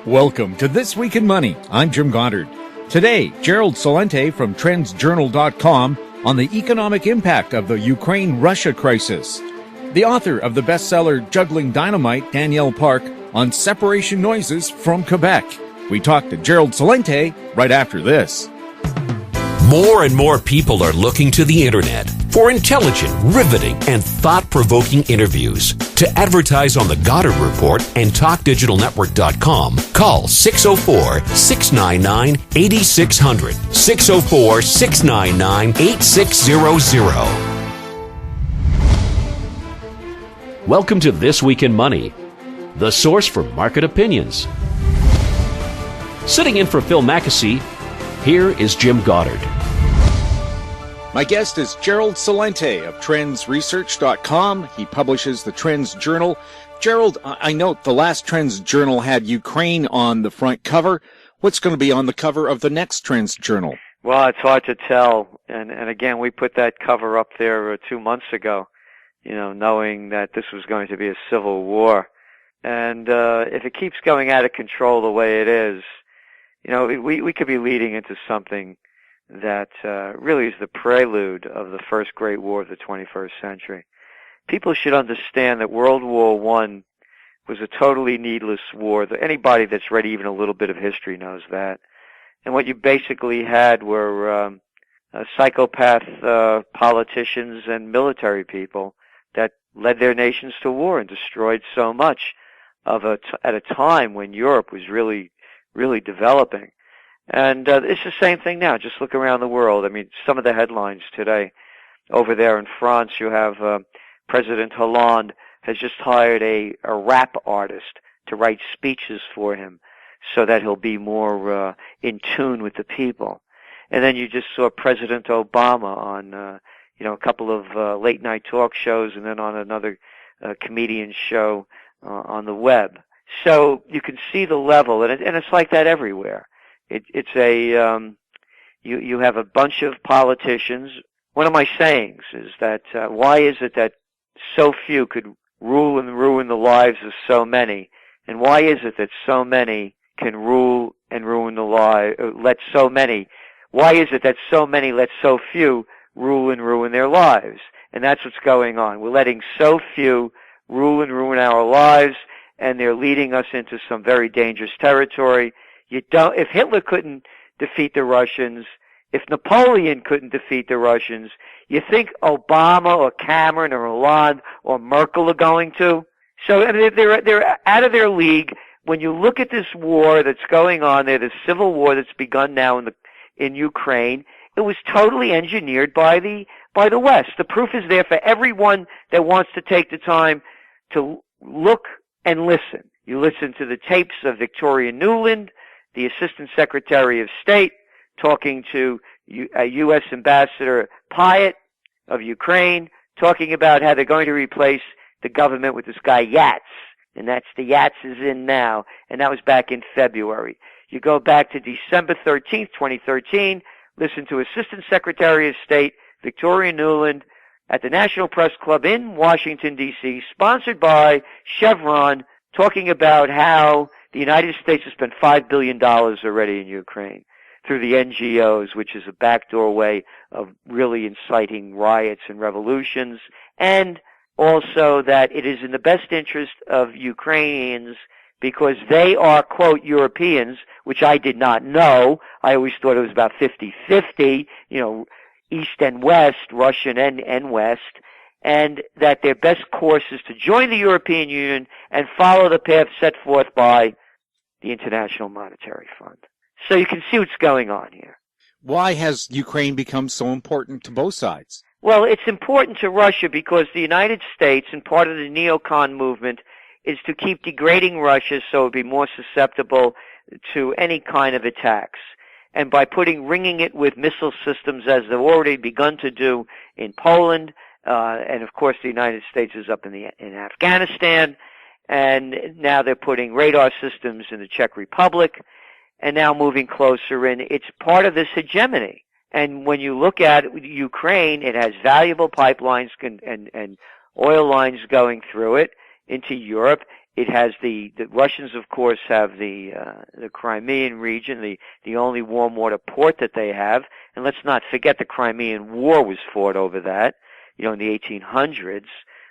Welcome to This Week in Money. I'm Jim Goddard. Today, Gerald Celente from trendsjournal.com on the economic impact of the Ukraine-Russia crisis. The author of the bestseller Juggling Dynamite, Danielle Park, on separation noises from Quebec. We talk to Gerald Celente right after this. More and more people are looking to the internet for intelligent, riveting, and thought-provoking interviews. To advertise on the Goddard Report and TalkDigitalNetwork.com, call 604-699-8600, 604-699-8600. Welcome to This Week in Money, the source for market opinions. Sitting in for Phil Mackesy, here is Jim Goddard. My guest is Gerald Celente of trendsresearch.com. He publishes the Trends Journal. Gerald, I note the last Trends Journal had Ukraine on the front cover. What's going to be on the cover of the next Trends Journal? Well, it's hard to tell. And again, we put that cover up there 2 months ago, knowing that this was going to be a civil war. And if it keeps going out of control the way it is, we could be leading into something that really is the prelude of the first great war of the 21st century. People should understand that World War I was a totally needless war. Anybody that's read even a little bit of history knows that. And what you basically had were psychopath politicians and military people that led their nations to war and destroyed so much at a time when Europe was really developing. And it's the same thing now. Just look around the world. I mean, some of the headlines today. Over there in France, you have President Hollande has just hired a rap artist to write speeches for him so that he'll be more in tune with the people. And then you just saw President Obama on a couple of late-night talk shows and then on another comedian show on the web. So you can see the level, and it's like that everywhere. You have a bunch of politicians. One of my sayings is that why is it that so few could rule and ruin the lives of so many, and why is it that so many can rule and ruin the why is it that so many let so few rule and ruin their lives? And that's what's going on. We're letting so few rule and ruin our lives, and they're leading us into some very dangerous territory. If Hitler couldn't defeat the Russians, if Napoleon couldn't defeat the Russians, you think Obama or Cameron or Hollande or Merkel are going to? So they're out of their league. When you look at this war that's going on there, the civil war that's begun now in Ukraine, it was totally engineered by the West. The proof is there for everyone that wants to take the time to look and listen. You listen to the tapes of Victoria Nuland, the Assistant Secretary of State, talking to U.S. Ambassador Pyatt of Ukraine, talking about how they're going to replace the government with this guy Yats, and that's the Yats is in now, and that was back in February. You go back to December 13th, 2013, listen to Assistant Secretary of State Victoria Nuland at the National Press Club in Washington, D.C., sponsored by Chevron, talking about how the United States has spent $5 billion already in Ukraine through the NGOs, which is a backdoor way of really inciting riots and revolutions, and also that it is in the best interest of Ukrainians because they are, quote, Europeans, which I did not know. I always thought it was about 50-50, East and West, Russian and West, and that their best course is to join the European Union and follow the path set forth by the International Monetary Fund. So you can see what's going on here. Why has Ukraine become so important to both sides? Well, it's important to Russia because the United States and part of the neocon movement is to keep degrading Russia so it would be more susceptible to any kind of attacks. And by ringing it with missile systems as they've already begun to do in Poland, and of course the United States is up in Afghanistan, and now they're putting radar systems in the Czech Republic, and now moving closer in. It's part of this hegemony. And when you look at Ukraine, it has valuable pipelines and oil lines going through it into Europe. It has the Russians, of course, have the Crimean region, the only warm water port that they have. And let's not forget the Crimean War was fought over that, in the 1800s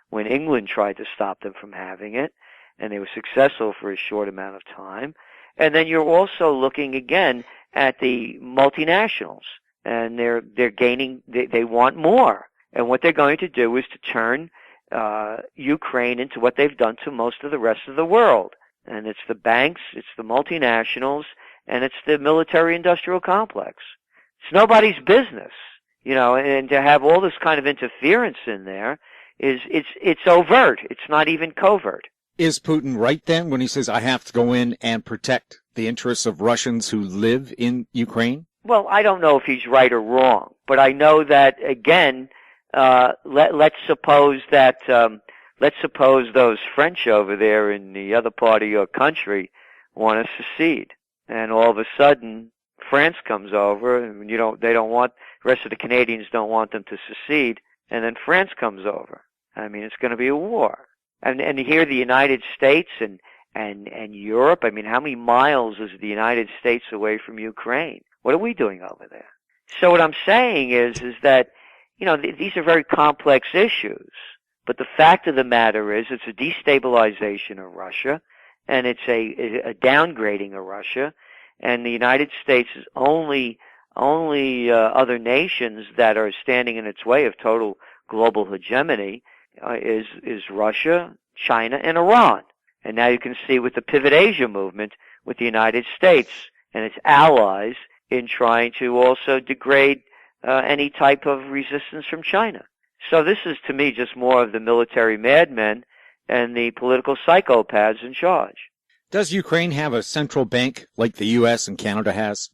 when England tried to stop them from having it, and they were successful for a short amount of time. And then you're also looking again at the multinationals, and they're gaining. They want more, and what they're going to do is to turn Ukraine into what they've done to most of the rest of the world. And it's the banks, it's the multinationals, and it's the military-industrial complex. It's nobody's business, and to have all this kind of interference in there it's overt. It's not even covert. Is Putin right then when he says, I have to go in and protect the interests of Russians who live in Ukraine? Well, I don't know if he's right or wrong, but I know that, again, let's suppose those French over there in the other part of your country want to secede, and all of a sudden France comes over, and the rest of the Canadians don't want them to secede, and then France comes over. I mean, it's going to be a war. And here the United States and Europe, I mean, how many miles is the United States away from Ukraine? What are we doing over there? So what I'm saying is that, these are very complex issues. But the fact of the matter is it's a destabilization of Russia, and it's a downgrading of Russia, and the United States is only other nations that are standing in its way of total global hegemony is Russia, China, and Iran. And now you can see with the Pivot Asia movement with the United States and its allies in trying to also degrade any type of resistance from China. So this is, to me, just more of the military madmen and the political psychopaths in charge. Does Ukraine have a central bank like the U.S. and Canada has?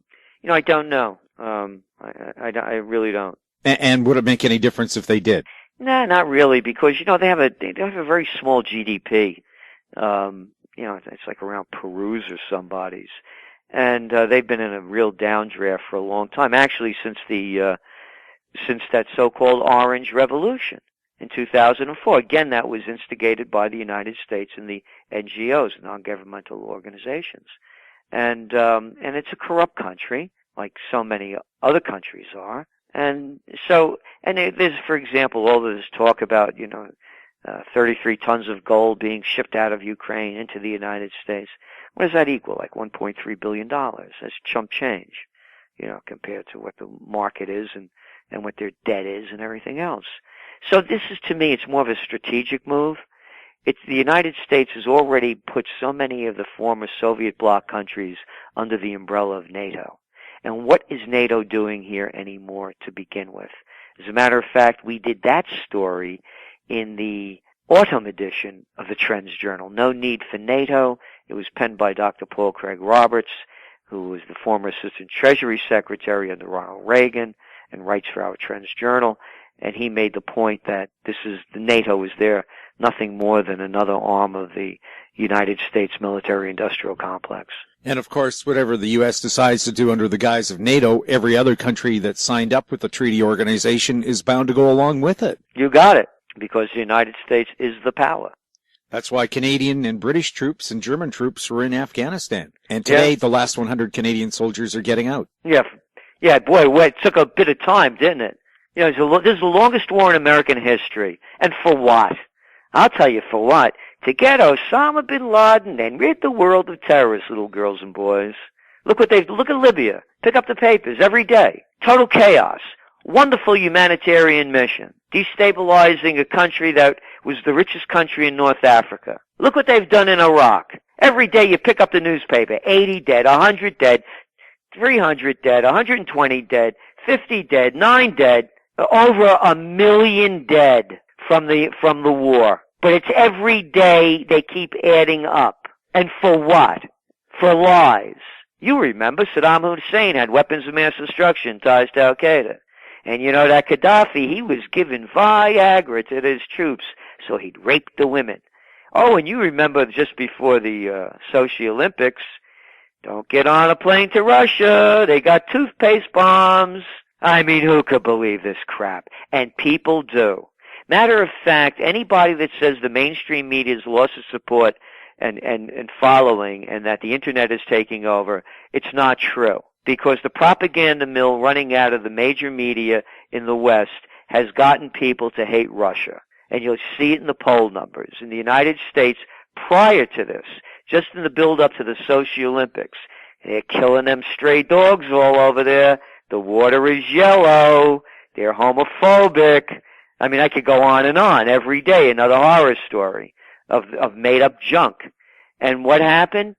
I don't know. I really don't. And would it make any difference if they did? No, not really, because they have a very small GDP. It's like around Peru's or somebody's, and they've been in a real downdraft for a long time. Actually, since that so-called Orange Revolution in 2004. Again, that was instigated by the United States and the NGOs, non-governmental organizations, and it's a corrupt country, like so many other countries are. And there's, for example, all of this talk about, 33 tons of gold being shipped out of Ukraine into the United States. What does that equal? Like $1.3 billion. That's chump change, compared to what the market is and what their debt is and everything else. So this is, to me, it's more of a strategic move. The United States has already put so many of the former Soviet bloc countries under the umbrella of NATO. And what is NATO doing here anymore to begin with? As a matter of fact, we did that story in the autumn edition of the Trends Journal. No Need for NATO. It was penned by Dr. Paul Craig Roberts, who was the former Assistant Treasury Secretary under Ronald Reagan and writes for our Trends Journal. And he made the point that the NATO is there nothing more than another arm of the United States military-industrial complex. And of course, whatever the U.S. decides to do under the guise of NATO, every other country that signed up with the treaty organization is bound to go along with it. You got it, because the United States is the power. That's why Canadian and British troops and German troops were in Afghanistan. And today, the last 100 Canadian soldiers are getting out. Yeah, boy, it took a bit of time, didn't it? This is the longest war in American history. And for what? I'll tell you for what. To get Osama bin Laden and rid the world of terrorists, little girls and boys. Look at Libya. Pick up the papers every day. Total chaos. Wonderful humanitarian mission. Destabilizing a country that was the richest country in North Africa. Look what they've done in Iraq. Every day you pick up the newspaper. 80 dead, 100 dead, 300 dead, 120 dead, 50 dead, 9 dead. Over 1 million dead from the war. But it's every day they keep adding up. And for what? For lies. You remember Saddam Hussein had weapons of mass destruction, ties to Al-Qaeda. And that Gaddafi, he was giving Viagra to his troops, so he'd rape the women. Oh, and you remember just before the Sochi Olympics, don't get on a plane to Russia, they got toothpaste bombs. I mean, who could believe this crap? And people do. Matter of fact, anybody that says the mainstream media has lost its support and following, and that the internet is taking over, it's not true. Because the propaganda mill running out of the major media in the West has gotten people to hate Russia. And you'll see it in the poll numbers. In the United States, prior to this, just in the build-up to the Sochi Olympics, they're killing them stray dogs all over there. The water is yellow. They're homophobic. I mean, I could go on and on every day, another horror story of made-up junk. And what happened?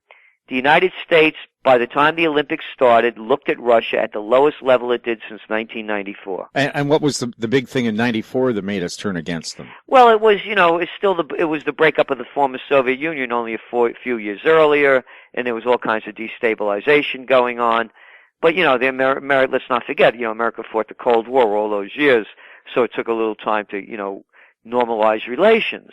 The United States, by the time the Olympics started, looked at Russia at the lowest level it did since 1994. And what was the big thing in '94 that made us turn against them? Well, it was, it was the breakup of the former Soviet Union only a few years earlier, and there was all kinds of destabilization going on. But, let's not forget, America fought the Cold War all those years, so it took a little time to, normalize relations.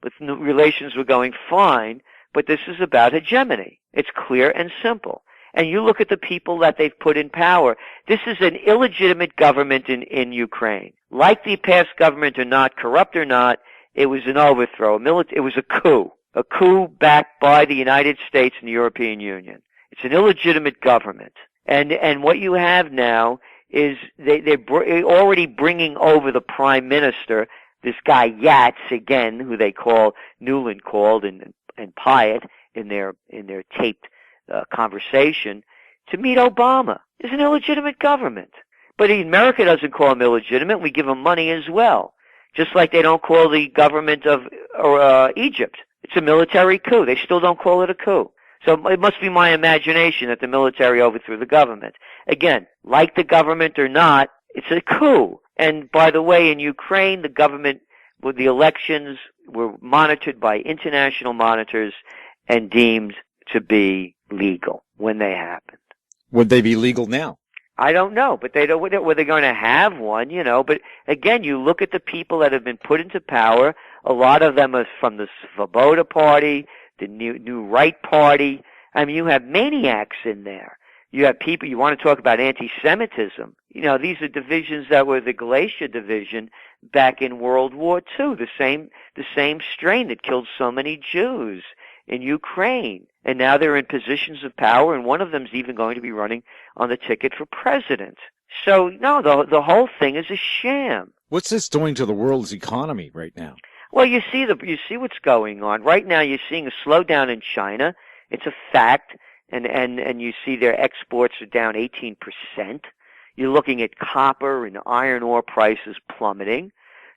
But relations were going fine, but this is about hegemony. It's clear and simple. And you look at the people that they've put in power. This is an illegitimate government in Ukraine. Like the past government or not, corrupt or not, it was an overthrow. It was a coup backed by the United States and the European Union. It's an illegitimate government. And what you have now is they're already bringing over the prime minister, this guy Yats again, who they call, Newland called and Pyatt in their taped conversation, to meet Obama. It's an illegitimate government. But America doesn't call him illegitimate. We give him money as well. Just like they don't call the government of Egypt. It's a military coup. They still don't call it a coup. So it must be my imagination that the military overthrew the government. Again, like the government or not, it's a coup. And by the way, in Ukraine, the government, with the elections, were monitored by international monitors and deemed to be legal when they happened. Would they be legal now? I don't know, but they don't. Were they going to have one? But again, you look at the people that have been put into power. A lot of them are from the Svoboda Party, the New Right Party. I mean, you have maniacs in there. You have people. You want to talk about anti-Semitism? These are divisions that were the Galatia division back in World War II. The same strain that killed so many Jews in Ukraine. And now they're in positions of power, and one of them's even going to be running on the ticket for president. So, no, the whole thing is a sham. What's this doing to the world's economy right now? Well, you see what's going on. Right now you're seeing a slowdown in China. It's a fact. And you see their exports are down 18%. You're looking at copper and iron ore prices plummeting.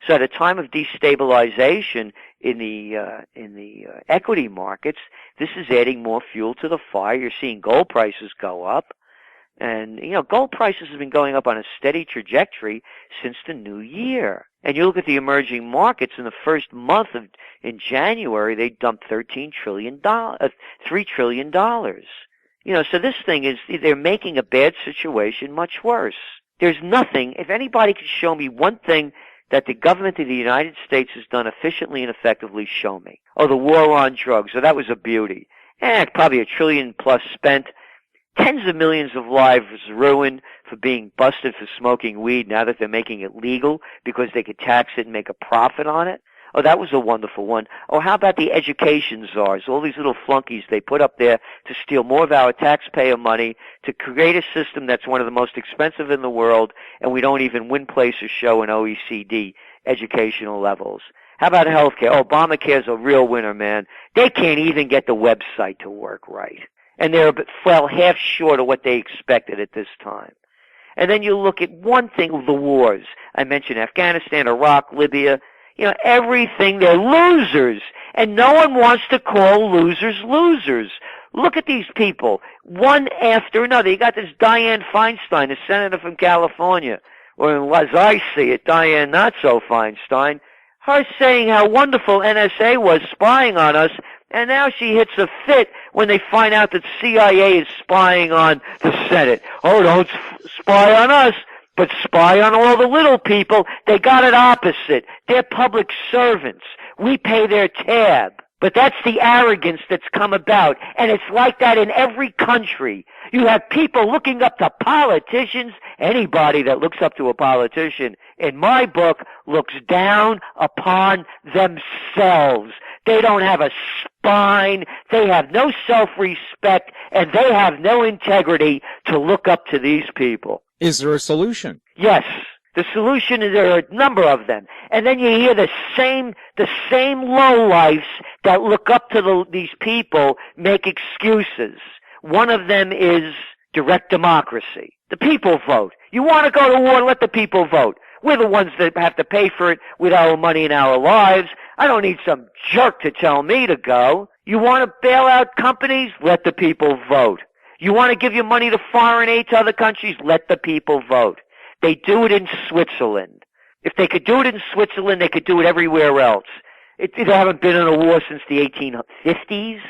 So at a time of destabilization in the equity markets, this is adding more fuel to the fire. You're seeing gold prices go up. And, gold prices have been going up on a steady trajectory since the new year. And you look at the emerging markets, in the first month in January, they dumped $3 trillion. So this thing is, they're making a bad situation much worse. There's nothing, if anybody could show me one thing that the government of the United States has done efficiently and effectively, show me. Oh, the war on drugs. Oh, that was a beauty. Probably $1 trillion plus spent. Tens of millions of lives ruined for being busted for smoking weed now that they're making it legal because they could tax it and make a profit on it. Oh, that was a wonderful one. Oh, how about the education czars, all these little flunkies they put up there to steal more of our taxpayer money, to create a system that's one of the most expensive in the world, and we don't even win, place, or show in OECD educational levels. How about healthcare? Oh, Obamacare's a real winner, man. They can't even get the website to work right. And they're fell half short of what they expected at this time. And then you look at one thing, the wars. I mentioned Afghanistan, Iraq, Libya. Everything, they're losers. And no one wants to call losers losers. Look at these people, one after another. You got this Dianne Feinstein, a senator from California, or as I see it, Dianne Not So Feinstein, her saying how wonderful NSA was spying on us, and now she hits a fit when they find out that CIA is spying on the Senate. Oh, don't spy on us, but spy on all the little people. They got it opposite. They're public servants. We pay their tab. But that's the arrogance that's come about, and it's like that in every country. You have people looking up to politicians. Anybody that looks up to a politician, in my book, looks down upon themselves. They don't have a spine, they have no self-respect, and they have no integrity to look up to these people. Is there a solution? Yes. The solution is there are a number of them. And then you hear the same lowlifes that look up to these people make excuses. One of them is direct democracy. The people vote. You want to go to war, let the people vote. We're the ones that have to pay for it with our money and our lives. I don't need some jerk to tell me to go. You want to bail out companies? Let the people vote. You want to give your money to foreign aid to other countries? Let the people vote. They do it in Switzerland. If they could do it in Switzerland, they could do it everywhere else. They haven't been in a war since the 1850s.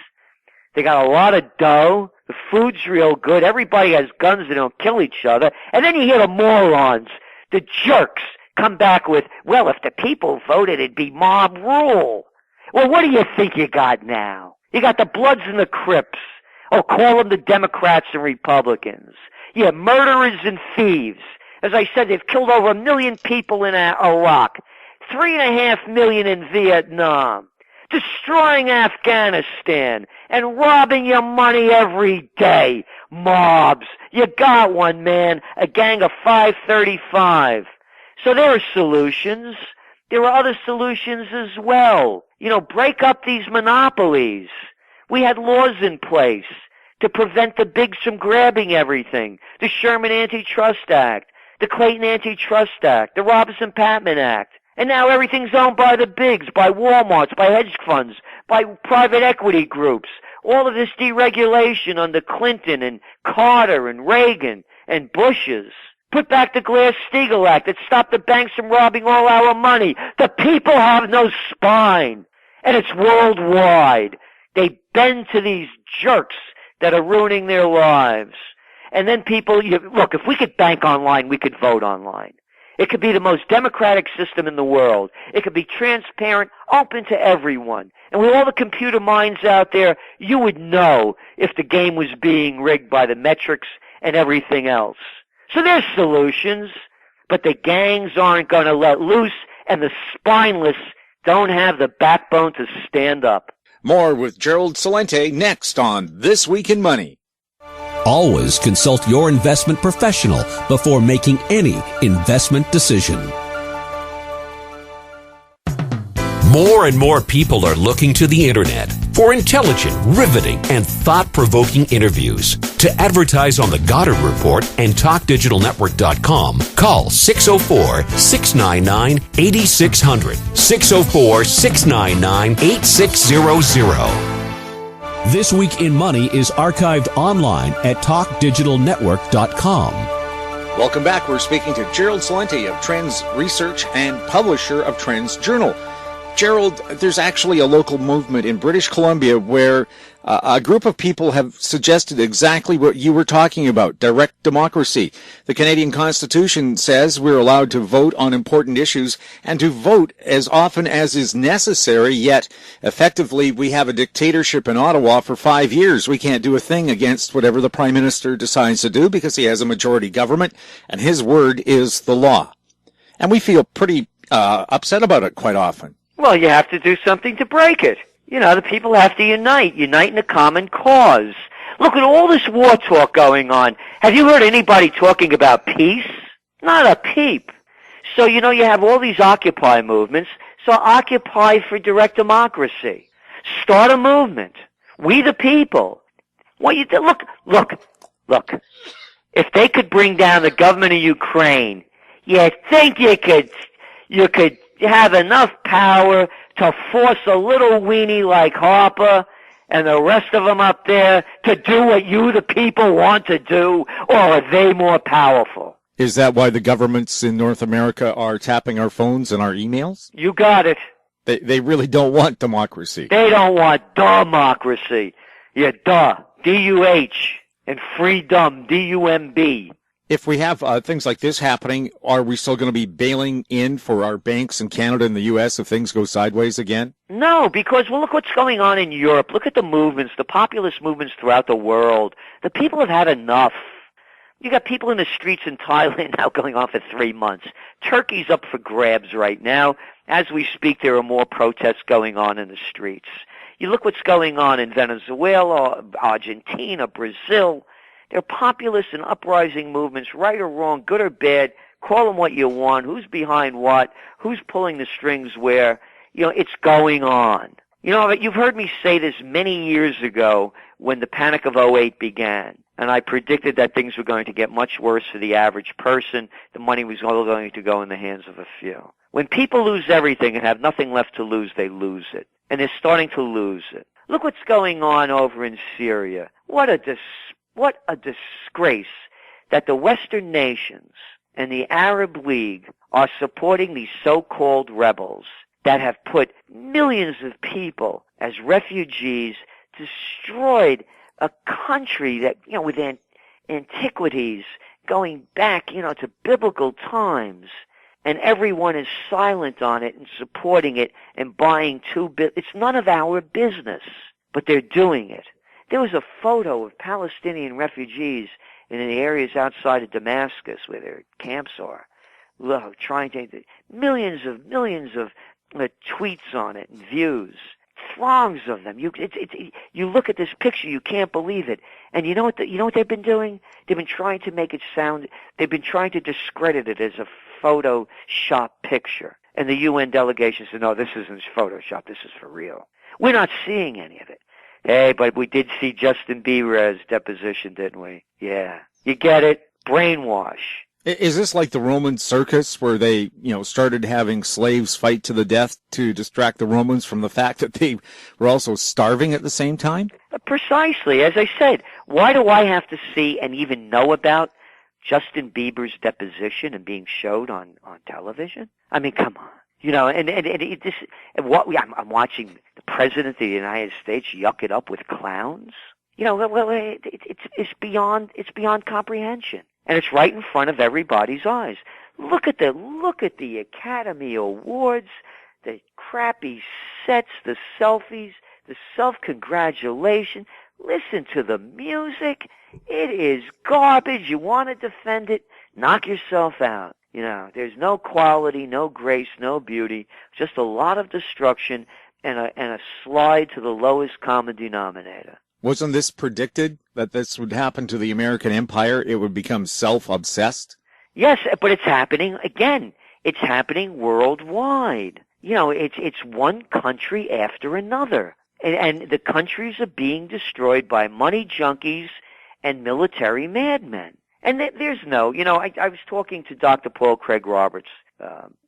They got a lot of dough. The food's real good. Everybody has guns and don't kill each other. And then you hear the morons, the jerks, come back with, well, if the people voted, it'd be mob rule. Well, what do you think you got now? You got the Bloods and the Crips. Oh, call them the Democrats and Republicans. Yeah, murderers and thieves. As I said, they've killed over 1 million people in Iraq, 3.5 million in Vietnam, destroying Afghanistan, and robbing your money every day. Mobs. You got one, man. A gang of 535. So there are solutions. There are other solutions as well. Break up these monopolies. We had laws in place to prevent the bigs from grabbing everything. The Sherman Antitrust Act, the Clayton Antitrust Act, the Robertson-Patman Act. And now everything's owned by the bigs, by Walmarts, by hedge funds, by private equity groups. All of this deregulation under Clinton and Carter and Reagan and Bush's. Put back the Glass-Steagall Act that stopped the banks from robbing all our money. The people have no spine. And it's worldwide. They bend to these jerks that are ruining their lives. And then look, if we could bank online, we could vote online. It could be the most democratic system in the world. It could be transparent, open to everyone. And with all the computer minds out there, you would know if the game was being rigged by the metrics and everything else. So there's solutions, but the gangs aren't going to let loose, and the spineless don't have the backbone to stand up. More with Gerald Celente next on This Week in Money. Always consult your investment professional before making any investment decision. More and more people are looking to the internet for intelligent, riveting, and thought-provoking interviews. To advertise on the Goddard Report and TalkDigitalNetwork.com, call 604-699-8600, 604-699-8600. This Week in Money is archived online at TalkDigitalNetwork.com. Welcome back. We're speaking to Gerald Celente of Trends Research and publisher of Trends Journal. Gerald, there's actually a local movement in British Columbia where a group of people have suggested exactly what you were talking about, direct democracy. The Canadian Constitution says we're allowed to vote on important issues and to vote as often as is necessary, yet effectively we have a dictatorship in Ottawa for 5 years. We can't do a thing against whatever the Prime Minister decides to do because he has a majority government and his word is the law. And we feel pretty upset about it quite often. Well, you have to do something to break it. The people have to unite in a common cause. Look at all this war talk going on. Have you heard anybody talking about peace? Not a peep. So, you have all these Occupy movements. So Occupy for direct democracy. Start a movement. We the people. What you do? Look. If they could bring down the government of Ukraine, you think you could have enough power to force a little weenie like Harper and the rest of them up there to do what you, the people, want to do, or are they more powerful? Is that why the governments in North America are tapping our phones and our emails? You got it. They really don't want democracy. They don't want democracy. Yeah, D-U-H, and freedom, D-U-M-B. If we have things like this happening, are we still going to be bailing in for our banks in Canada and the U.S. if things go sideways again? No, because, look what's going on in Europe. Look at the movements, the populist movements throughout the world. The people have had enough. You got people in the streets in Thailand now going on for 3 months. Turkey's up for grabs right now. As we speak, there are more protests going on in the streets. You look what's going on in Venezuela, Argentina, Brazil. There are populist and uprising movements, right or wrong, good or bad. Call them what you want. Who's behind what? Who's pulling the strings where? It's going on. You've heard me say this many years ago when the Panic of '08 began, and I predicted that things were going to get much worse for the average person. The money was all going to go in the hands of a few. When people lose everything and have nothing left to lose, they lose it. And they're starting to lose it. Look what's going on over in Syria. What a disgrace that the Western nations and the Arab League are supporting these so-called rebels that have put millions of people as refugees, destroyed a country that, with antiquities going back, to biblical times, and everyone is silent on it and supporting it and buying it's none of our business, but they're doing it. There was a photo of Palestinian refugees in the areas outside of Damascus where their camps are, trying to millions of tweets on it and views, throngs of them. You look at this picture, you can't believe it. And you know what they've been doing? They've been trying to make it sound. They've been trying to discredit it as a Photoshop picture. And the UN delegation said, no, this isn't Photoshop. This is for real. We're not seeing any of it. Hey, but we did see Justin Bieber's deposition, didn't we? Yeah. You get it? Brainwash. Is this like the Roman circus where they, started having slaves fight to the death to distract the Romans from the fact that they were also starving at the same time? Precisely. As I said, why do I have to see and even know about Justin Bieber's deposition and being showed on television? I mean, come on. I'm watching the President of the United States yuck it up with clowns. It's beyond comprehension. And it's right in front of everybody's eyes. Look at the Academy Awards, the crappy sets, the selfies, the self-congratulation. Listen to the music. It is garbage. You want to defend it? Knock yourself out. There's no quality, no grace, no beauty, just a lot of destruction and a slide to the lowest common denominator. Wasn't this predicted, that this would happen to the American empire? It would become self-obsessed? Yes, but it's happening again. It's happening worldwide. It's one country after another. And the countries are being destroyed by money junkies and military madmen. And there's no, I was talking to Dr. Paul Craig Roberts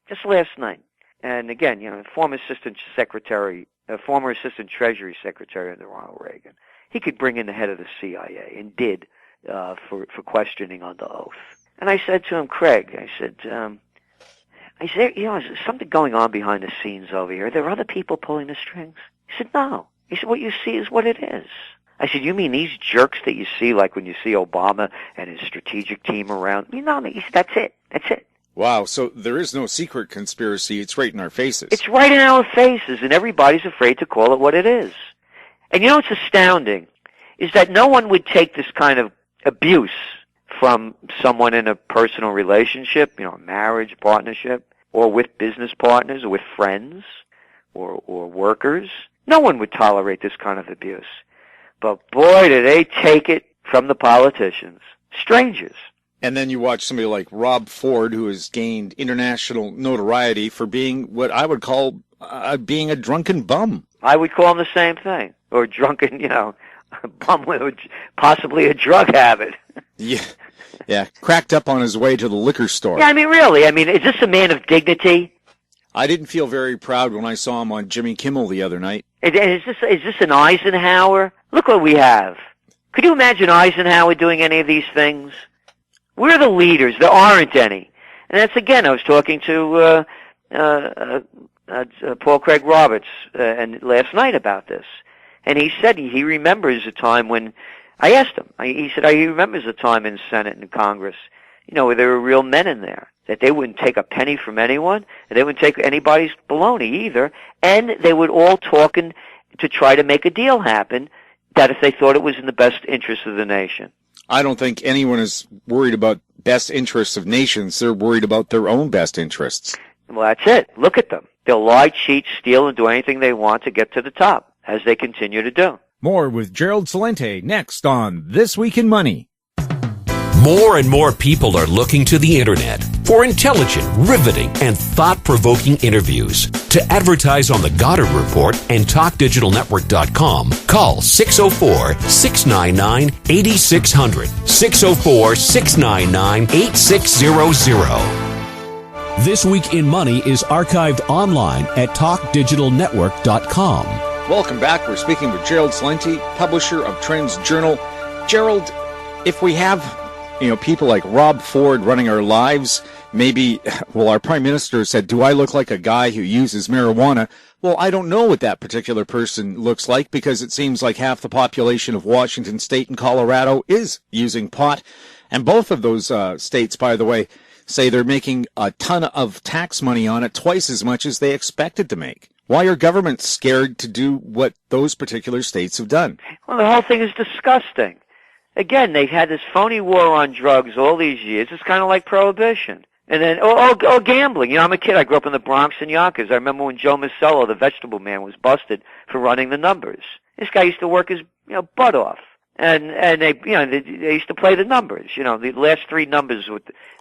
just last night. And again, former Assistant Treasury Secretary under Ronald Reagan. He could bring in the head of the CIA and did for questioning under oath. And I said to him, Craig, I said, is there something going on behind the scenes over here? Are there other people pulling the strings? He said, no. He said, what you see is what it is. I said, you mean these jerks that you see, like when you see Obama and his strategic team around? He said, that's it. That's it. Wow, so there is no secret conspiracy. It's right in our faces. It's right in our faces, and everybody's afraid to call it what it is. And what's astounding is that no one would take this kind of abuse from someone in a personal relationship, marriage, partnership, or with business partners, or with friends, or workers. No one would tolerate this kind of abuse. But boy, do they take it from the politicians. Strangers. And then you watch somebody like Rob Ford, who has gained international notoriety for being what I would call being a drunken bum. I would call him the same thing. Or drunken, bum with possibly a drug habit. Yeah, cracked up on his way to the liquor store. Yeah, really, is this a man of dignity? I didn't feel very proud when I saw him on Jimmy Kimmel the other night. Is this an Eisenhower? Look what we have. Could you imagine Eisenhower doing any of these things? We're the leaders. There aren't any. And that's, again, I was talking to Paul Craig Roberts and last night about this. And he said he remembers a time when, I asked him, he said he remembers a time in Senate and Congress, where there were real men in there, that they wouldn't take a penny from anyone, and they wouldn't take anybody's baloney either, and they would all talk to try to make a deal happen, that if they thought it was in the best interest of the nation. I don't think anyone is worried about best interests of nations. They're worried about their own best interests. Well, that's it. Look at them. They'll lie, cheat, steal, and do anything they want to get to the top. as they continue to do. More with Gerald Celente next on This Week in Money. More and more people are looking to the internet for intelligent, riveting, and thought-provoking interviews. To advertise on the Goddard Report and TalkDigitalNetwork.com, call 604-699-8600, 604-699-8600. This Week in Money is archived online at TalkDigitalNetwork.com. Welcome back. We're speaking with Gerald Celente, publisher of Trends Journal. Gerald, if we have people like Rob Ford running our lives, maybe, our Prime Minister said, do I look like a guy who uses marijuana? Well, I don't know what that particular person looks like because it seems like half the population of Washington State and Colorado is using pot. And both of those states, by the way, say they're making a ton of tax money on it, twice as much as they expected to make. Why are governments scared to do what those particular states have done? Well, the whole thing is disgusting. Again, they've had this phony war on drugs all these years. It's kind of like prohibition. And then, gambling. I'm a kid. I grew up in the Bronx and Yonkers. I remember when Joe Masello, the vegetable man, was busted for running the numbers. This guy used to work his, butt off. And they used to play the numbers, the last three numbers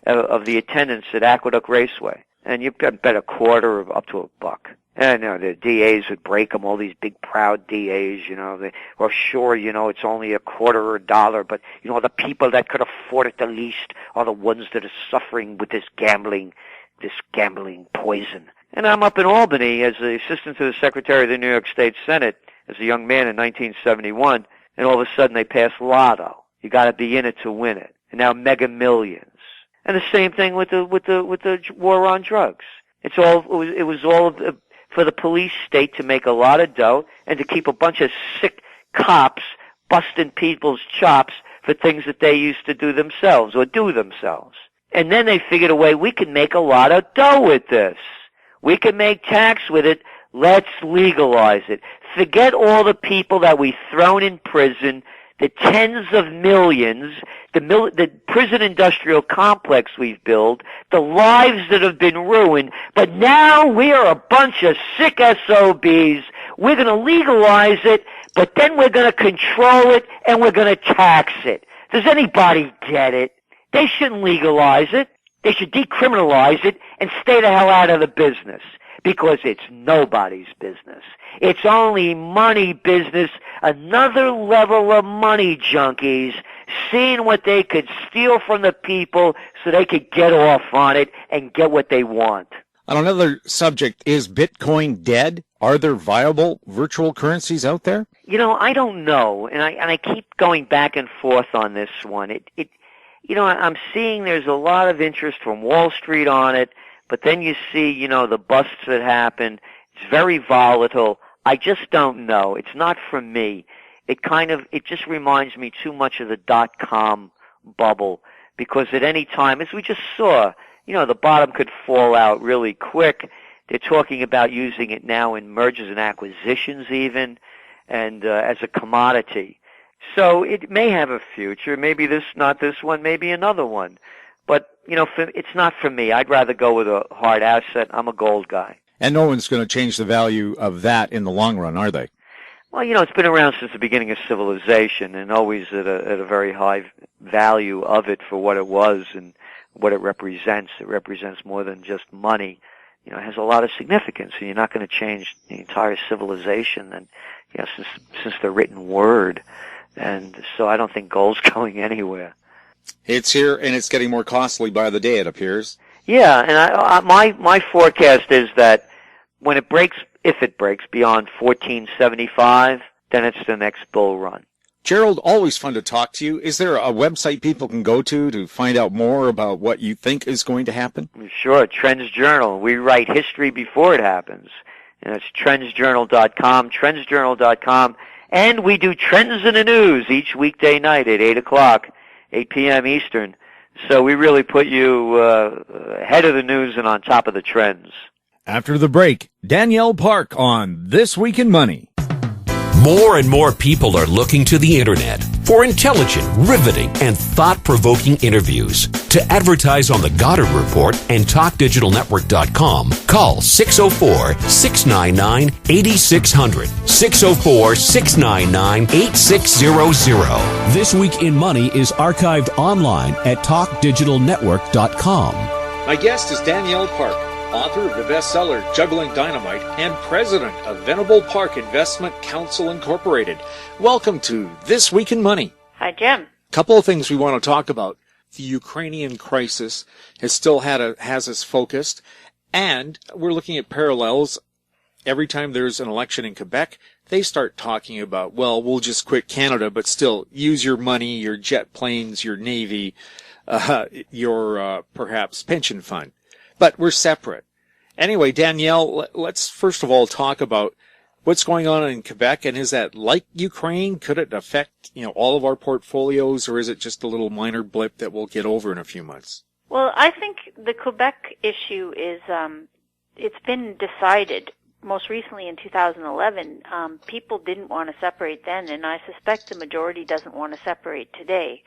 of the attendance at Aqueduct Raceway. And you bet a quarter or up to $1. And the DAs would break them, all these big proud DAs, it's only a quarter or $1, but, the people that could afford it the least are the ones that are suffering with this gambling poison. And I'm up in Albany as the assistant to the Secretary of the New York State Senate as a young man in 1971, and all of a sudden they pass Lotto. You gotta be in it to win it. And now Mega Millions. And the same thing with the war on drugs. It was all for the police state to make a lot of dough and to keep a bunch of sick cops busting people's chops for things that they used to do themselves. And then they figured a way we can make a lot of dough with this. We can make tax with it. Let's legalize it. Forget all the people that we've thrown in prison, the tens of millions, the prison industrial complex we've built, the lives that have been ruined, but now we are a bunch of sick SOBs. We're going to legalize it, but then we're going to control it and we're going to tax it. Does anybody get it? They shouldn't legalize it. They should decriminalize it and stay the hell out of the business. Because it's nobody's business. It's only money business, another level of money junkies seeing what they could steal from the people so they could get off on it and get what they want. On another subject, is Bitcoin dead? Are there viable virtual currencies out there? I don't know, and I keep going back and forth on this one. I'm seeing there's a lot of interest from Wall Street on it. But then you see, the busts that happen. It's very volatile. I just don't know. It's not for me. It just reminds me too much of the .com bubble because at any time, as we just saw, the bottom could fall out really quick. They're talking about using it now in mergers and acquisitions even and as a commodity. So it may have a future. Maybe not this one, maybe another one. But, it's not for me. I'd rather go with a hard asset. I'm a gold guy. And no one's going to change the value of that in the long run, are they? Well, it's been around since the beginning of civilization and always at a very high value of it for what it was and what it represents. It represents more than just money. It has a lot of significance, and you're not going to change the entire civilization and, since the written word. And so I don't think gold's going anywhere. It's here, and it's getting more costly by the day, it appears. Yeah, and my forecast is that when it breaks, if it breaks beyond 1475, then it's the next bull run. Gerald, always fun to talk to you. Is there a website people can go to find out more about what you think is going to happen? Sure, Trends Journal. We write history before it happens. And it's trendsjournal.com, trendsjournal.com. And we do Trends in the News each weekday night at 8 o'clock. 8 p.m. Eastern. So we really put you ahead of the news and on top of the trends. After the break, Danielle Park on This Week in Money. More and more people are looking to the internet for intelligent, riveting, and thought-provoking interviews. To advertise on the Goddard Report and TalkDigitalNetwork.com, call 604-699-8600, 604-699-8600. This Week in Money is archived online at TalkDigitalNetwork.com. My guest is Danielle Park, author of the bestseller Juggling Dynamite and president of Venable Park Investment Counsel Incorporated. Welcome to This Week in Money. Hi, Jim. Couple of things we want to talk about. The Ukrainian crisis has us focused, and we're looking at parallels. Every time there's an election in Quebec, they start talking about, well, we'll just quit Canada, but still use your money, your jet planes, your navy, your perhaps pension fund. But we're separate. Anyway, Danielle, let's first of all talk about what's going on in Quebec, and is that like Ukraine? Could it affect, all of our portfolios, or is it just a little minor blip that we'll get over in a few months? Well, I think the Quebec issue is, it's been decided most recently in 2011. People didn't want to separate then, and I suspect the majority doesn't want to separate today.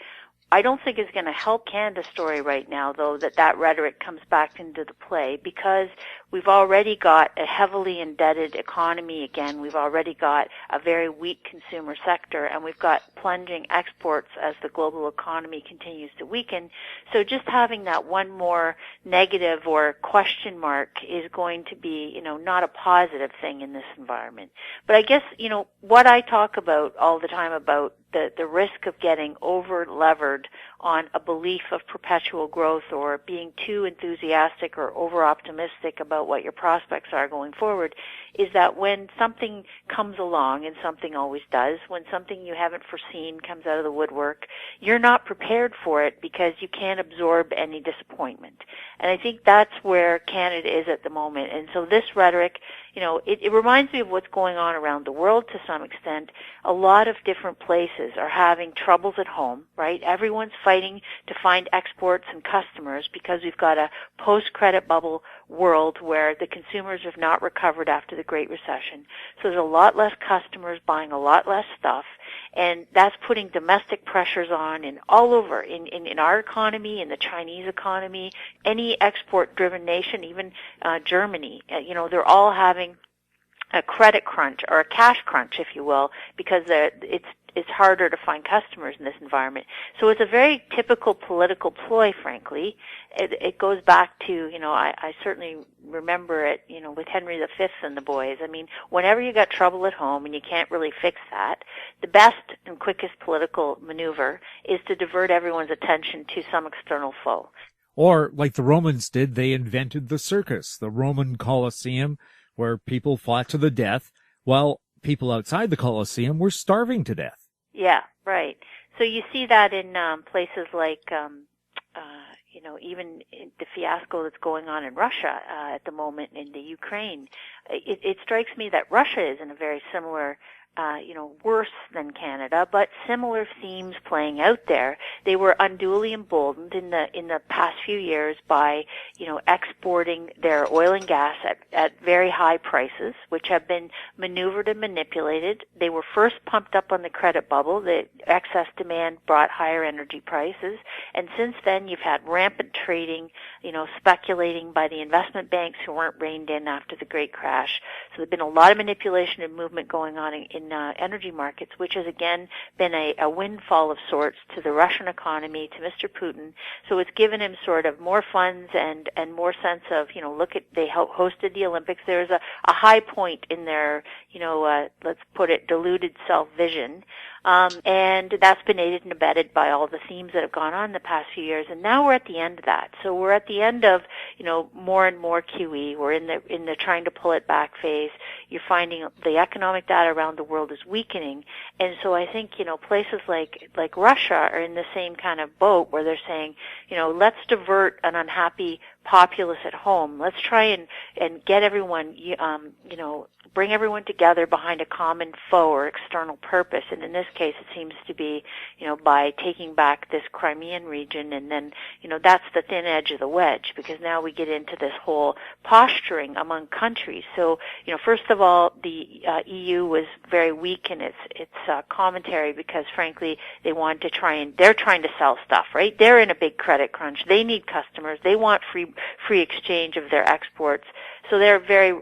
I don't think it's going to help Canada's story right now, though, that rhetoric comes back into the play, because we've already got a heavily indebted economy again. We've already got a very weak consumer sector, and we've got plunging exports as the global economy continues to weaken. So just having that one more negative or question mark is going to be, not a positive thing in this environment. But I guess, what I talk about all the time about the risk of getting over-levered on a belief of perpetual growth or being too enthusiastic or over-optimistic about what your prospects are going forward is that when something comes along, and something always does, when something you haven't foreseen comes out of the woodwork, you're not prepared for it because you can't absorb any disappointment. And I think that's where Canada is at the moment. And so this rhetoric, it reminds me of what's going on around the world to some extent. A lot of different places are having troubles at home, right? Everyone's fighting to find exports and customers because we've got a post-credit bubble world where the consumers have not recovered after the Great Recession. So there's a lot less customers buying a lot less stuff, and that's putting domestic pressures on in all over, in our economy, in the Chinese economy, any export-driven nation, even Germany. They're all having a credit crunch or a cash crunch, if you will, because it's harder to find customers in this environment. So it's a very typical political ploy, frankly. It goes back to, I certainly remember it, with Henry V and the boys. I mean, whenever you got trouble at home and you can't really fix that, the best and quickest political maneuver is to divert everyone's attention to some external foe. Or, like the Romans did, they invented the circus, the Roman Colosseum, where people fought to the death, while people outside the Colosseum were starving to death. Yeah, right. So you see that in places like, even in the fiasco that's going on in Russia at the moment in the Ukraine. It strikes me that Russia is in a very similar worse than Canada, but similar themes playing out there. They were unduly emboldened in the past few years by, exporting their oil and gas at very high prices, which have been maneuvered and manipulated. They were first pumped up on the credit bubble. The excess demand brought higher energy prices, and since then you've had rampant trading, speculating by the investment banks who weren't reined in after the great crash. So there's been a lot of manipulation and movement going on in energy markets, which has again been a windfall of sorts to the Russian economy, to Mr. Putin. So it's given him sort of more funds and more sense of, they hosted the Olympics. There's a high point in their, let's put it, deluded self-vision. And that's been aided and abetted by all the themes that have gone on in the past few years. And now we're at the end of that. So we're at the end of, more and more QE. We're in the trying to pull it back phase. You're finding the economic data around the world is weakening. And so I think, places like Russia are in the same kind of boat where they're saying, let's divert an unhappy populace at home. Let's try and get everyone, bring everyone together behind a common foe or external purpose. And in this case, it seems to be, by taking back this Crimean region, and then, that's the thin edge of the wedge, because now we get into this whole posturing among countries. So, first of all, the EU was very weak in its commentary, because frankly, they're trying to sell stuff, right? They're in a big credit crunch. They need customers. They want free exchange of their exports. So they're very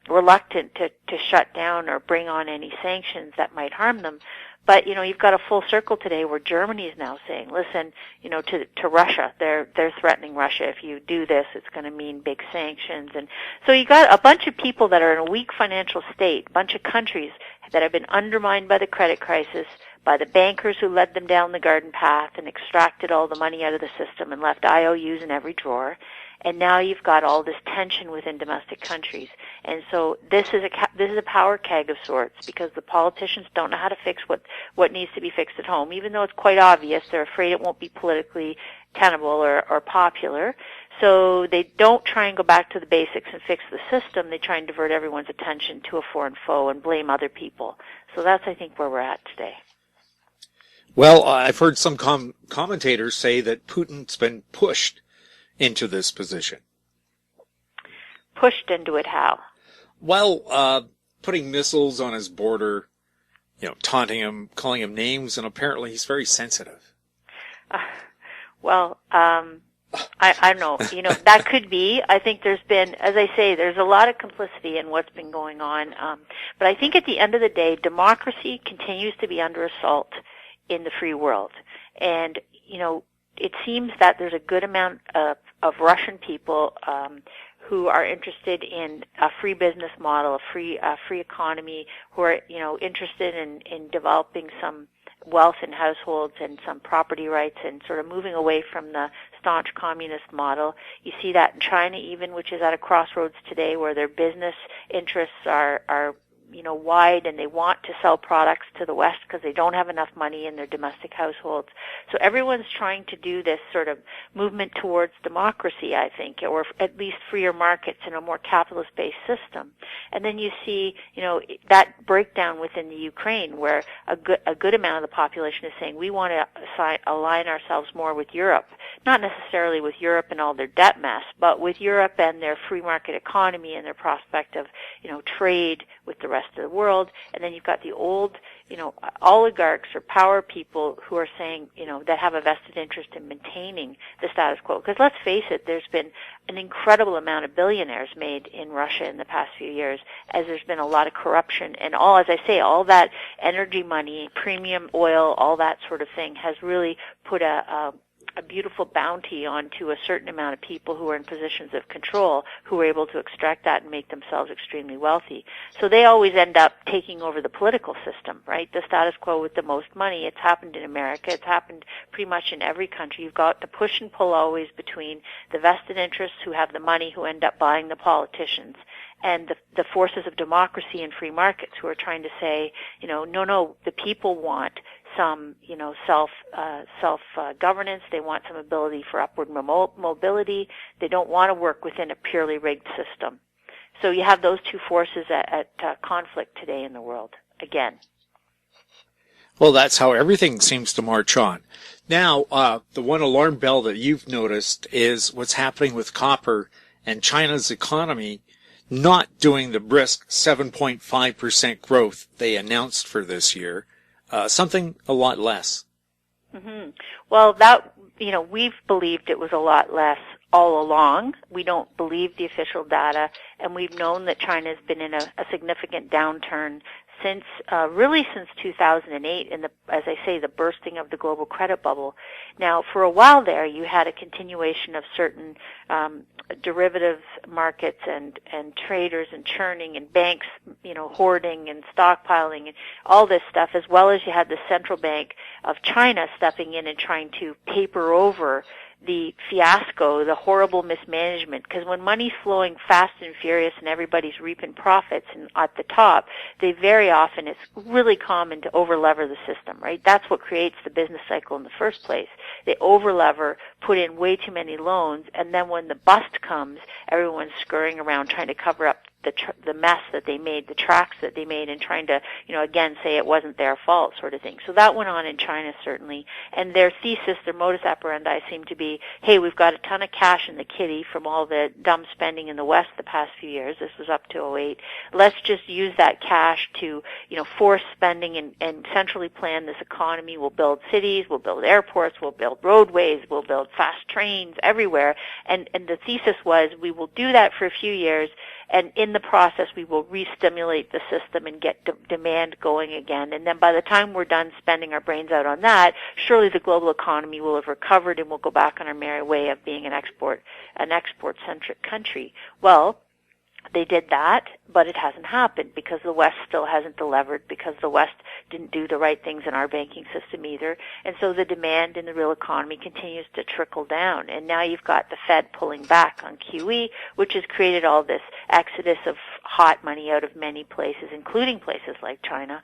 reluctant to shut down or bring on any sanctions that might harm them. But, you've got a full circle today where Germany is now saying, listen, to Russia, they're threatening Russia. If you do this, it's going to mean big sanctions. And so you got a bunch of people that are in a weak financial state, a bunch of countries that have been undermined by the credit crisis, by the bankers who led them down the garden path and extracted all the money out of the system and left IOUs in every drawer. And now you've got all this tension within domestic countries. And so this is a power keg of sorts, because the politicians don't know how to fix what needs to be fixed at home, even though it's quite obvious. They're afraid it won't be politically tenable or popular. So they don't try and go back to the basics and fix the system. They try and divert everyone's attention to a foreign foe and blame other people. So that's, I think, where we're at today. Well, I've heard some commentators say that Putin's been pushed into this position. Pushed into it how? Well, putting missiles on his border, taunting him, calling him names, and apparently he's very sensitive. I don't know. That could be. I think there's been, as I say, there's a lot of complicity in what's been going on. But I think at the end of the day, democracy continues to be under assault in the free world. And, it seems that there's a good amount of Russian people who are interested in a free business model, a free economy, who are, interested in developing some wealth in households and some property rights and sort of moving away from the staunch communist model. You see that in China even, which is at a crossroads today, where their business interests are wide, and they want to sell products to the West because they don't have enough money in their domestic households. So everyone's trying to do this sort of movement towards democracy, I think, or at least freer markets in a more capitalist-based system. And then you see, that breakdown within the Ukraine, where a good amount of the population is saying we want to align ourselves more with Europe, not necessarily with Europe and all their debt mess, but with Europe and their free market economy and their prospect of, trade with the rest of the world. And then you've got the old, oligarchs or power people who are saying, that have a vested interest in maintaining the status quo. Because let's face it, there's been an incredible amount of billionaires made in Russia in the past few years, as there's been a lot of corruption and all that energy money, premium oil, all that sort of thing has really put a beautiful bounty onto a certain amount of people who are in positions of control, who are able to extract that and make themselves extremely wealthy. So they always end up taking over the political system, right? The status quo with the most money. It's happened in America. It's happened pretty much in every country. You've got the push and pull always between the vested interests who have the money, who end up buying the politicians, and the forces of democracy and free markets who are trying to say, no, the people want some, self-governance. They want some ability for upward mobility. They don't want to work within a purely rigged system. So you have those two forces at conflict today in the world, again. Well, that's how everything seems to march on. Now, the one alarm bell that you've noticed is what's happening with copper and China's economy not doing the brisk 7.5% growth they announced for this year. Something a lot less. Mm-hmm. Well, we've believed it was a lot less all along. We don't believe the official data, and we've known that China has been in a significant downturn since 2008, as I say, the bursting of the global credit bubble. Now, for a while there, you had a continuation of certain derivatives markets and traders and churning and banks, hoarding and stockpiling and all this stuff, as well as you had the central bank of China stepping in and trying to paper over the fiasco, the horrible mismanagement, because when money's flowing fast and furious and everybody's reaping profits and at the top, they very often, it's really common to overlever the system, right? That's what creates the business cycle in the first place. They overlever, put in way too many loans, and then when the bust comes, everyone's scurrying around trying to cover up the mess that they made, the tracks that they made, and trying to, again, say it wasn't their fault sort of thing. So that went on in China, certainly. And their thesis, their modus operandi seemed to be, hey, we've got a ton of cash in the kitty from all the dumb spending in the West the past few years. This was up to 2008. Let's just use that cash to, force spending and centrally plan this economy. We'll build cities, we'll build airports, we'll build roadways, we'll build fast trains everywhere. And the thesis was we will do that for a few years, and in the process we will re-stimulate the system and get demand going again. And then by the time we're done spending our brains out on that, surely the global economy will have recovered and we'll go back on our merry way of being an export-centric country. Well, they did that, but it hasn't happened because the West still hasn't delivered, because the West didn't do the right things in our banking system either. And so the demand in the real economy continues to trickle down. And now you've got the Fed pulling back on QE, which has created all this exodus of hot money out of many places, including places like China.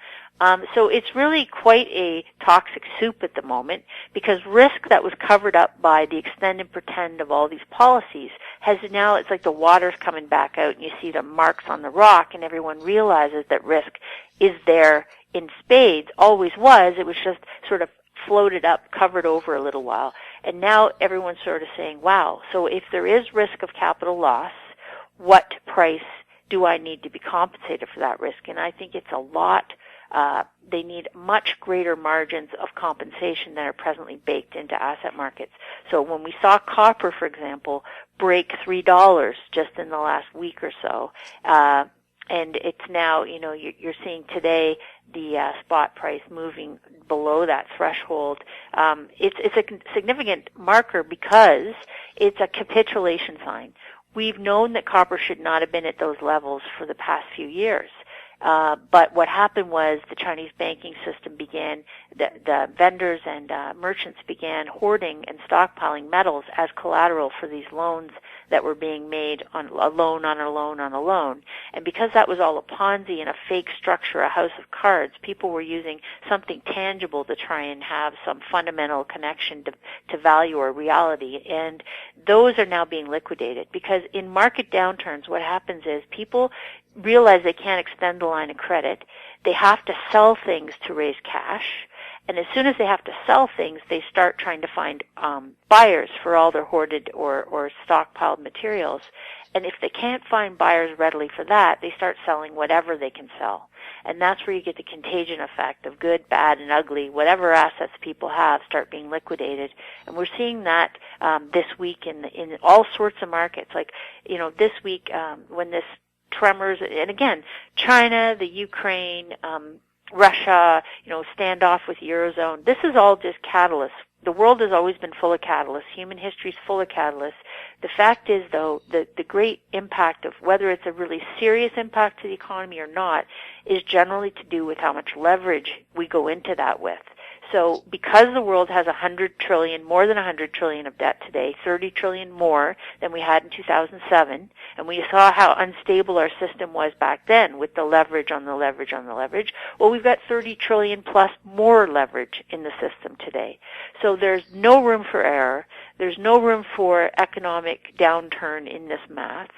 So it's really quite a toxic soup at the moment, because risk that was covered up by the extend and pretend of all these policies has now, it's like the water's coming back out and you see the marks on the rock, and everyone realizes that risk is there in spades, always was. It was just sort of floated up, covered over a little while. And now everyone's sort of saying, wow, so if there is risk of capital loss, what price do I need to be compensated for that risk? And I think it's a lot. They need much greater margins of compensation than are presently baked into asset markets. So when we saw copper, for example, break $3 just in the last week or so, and it's now, you're seeing today the spot price moving below that threshold. It's a significant marker because it's a capitulation sign. We've known that copper should not have been at those levels for the past few years. But what happened was the Chinese banking system began, the vendors and merchants began hoarding and stockpiling metals as collateral for these loans that were being made on a loan on a loan on a loan. And because that was all a Ponzi and a fake structure, a house of cards, people were using something tangible to try and have some fundamental connection to value or reality. And those are now being liquidated, because in market downturns what happens is people realize they can't extend the line of credit. They have to sell things to raise cash. And as soon as they have to sell things, they start trying to find buyers for all their hoarded or stockpiled materials. And if they can't find buyers readily for that, they start selling whatever they can sell. And that's where you get the contagion effect of good, bad, and ugly. Whatever assets people have start being liquidated. And we're seeing that this week in all sorts of markets. Like, this week when this tremors, and again, China, the Ukraine, Russia, standoff with Eurozone. This is all just catalysts. The world has always been full of catalysts. Human history is full of catalysts. The fact is, though, the great impact of whether it's a really serious impact to the economy or not is generally to do with how much leverage we go into that with. So because the world has 100 trillion, more than 100 trillion of debt today, 30 trillion more than we had in 2007, and we saw how unstable our system was back then with the leverage on the leverage on the leverage, well, we've got 30 trillion plus more leverage in the system today. So there's no room for error. There's no room for economic downturn in this math.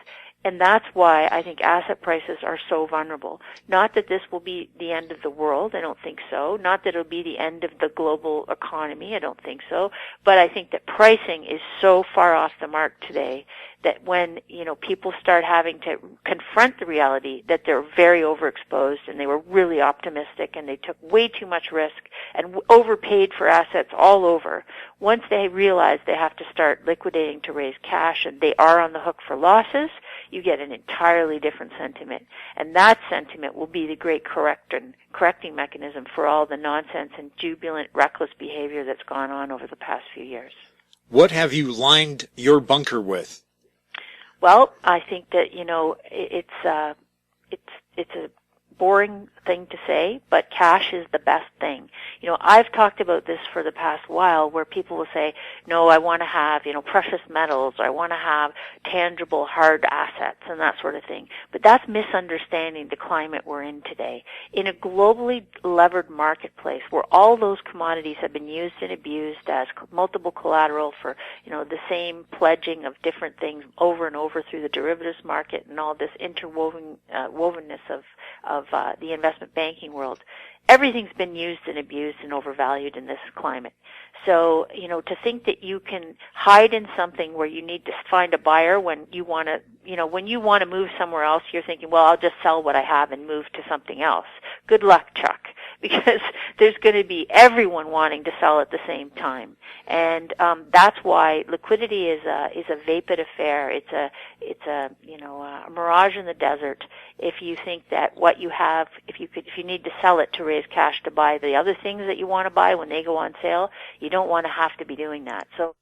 And that's why I think asset prices are so vulnerable. Not that this will be the end of the world, I don't think so. Not that it'll be the end of the global economy, I don't think so. But I think that pricing is so far off the mark today that when, people start having to confront the reality that they're very overexposed and they were really optimistic and they took way too much risk and overpaid for assets all over, once they realize they have to start liquidating to raise cash and they are on the hook for losses, you get an entirely different sentiment. And that sentiment will be the great correcting mechanism for all the nonsense and jubilant, reckless behavior that's gone on over the past few years. What have you lined your bunker with? Well, I think that, it's a boring thing to say, but cash is the best thing. You know, I've talked about this for the past while where people will say, no, I want to have, you know, precious metals, or I want to have tangible hard assets and that sort of thing. But that's misunderstanding the climate we're in today. In a globally levered marketplace where all those commodities have been used and abused as multiple collateral for, you know, the same pledging of different things over and over through the derivatives market and all this wovenness of the investment banking world, everything's been used and abused and overvalued in this climate. So, you know, to think that you can hide in something where you need to find a buyer when you want to, you know, when you want to move somewhere else, you're thinking, well, I'll just sell what I have and move to something else. Good luck, Chuck, because there's going to be everyone wanting to sell at the same time. And that's why liquidity is a vapid affair. It's a you know, a mirage in the desert. If you think that what you have, if you need to sell it to raise cash to buy the other things that you want to buy when they go on sale, you don't want to have to be doing that. So,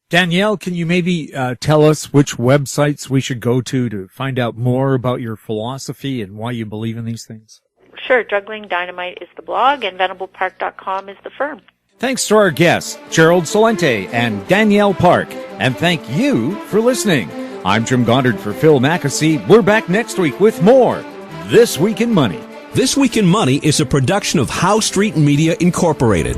Danielle, can you maybe tell us which websites we should go to find out more about your philosophy and why you believe in these things? Sure, Juggling Dynamite is the blog, and VenerablePark.com is the firm. Thanks to our guests, Gerald Celente and Danielle Park, and thank you for listening. I'm Jim Goddard for Phil Mackesy. We're back next week with more This Week in Money. This Week in Money is a production of Howe Street Media Incorporated.